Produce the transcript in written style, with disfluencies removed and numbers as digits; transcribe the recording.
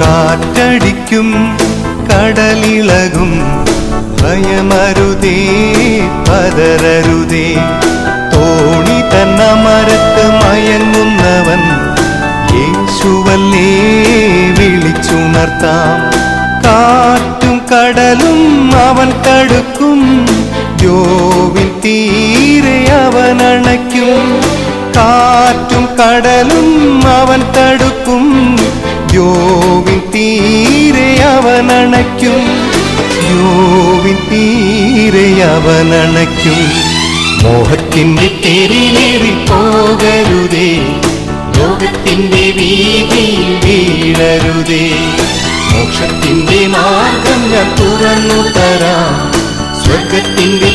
കാറ്റടിക്കും കടലിളകും ഭയമരുതേ പതരരുതേ. തോണി തന്ന മരത്ത് മയങ്ങുന്നവൻ യേശുവല്ലേ വിളിച്ചുണർത്താം. കാറ്റും കടലും അവൻ തടുക്കും, യോവിൻ തീരെ അവൻ അണയ്ക്കും. കാറ്റും കടലും അവൻ തടുക്കും, യോവിൻ തീരെ അവൻ അണയ്ക്കും. യോവിൻ തീരെ അവൻ അണയ്ക്കും. മോഹത്തിന്റെ തെരിലേറി പോകരുതേ, ലോകത്തിന്റെ വീതിയിൽ വീഴരുതേ. മോക്ഷത്തിന്റെ മാർഗം ഞാൻ തുറന്നു തരാം, സ്വർഗത്തിന്റെ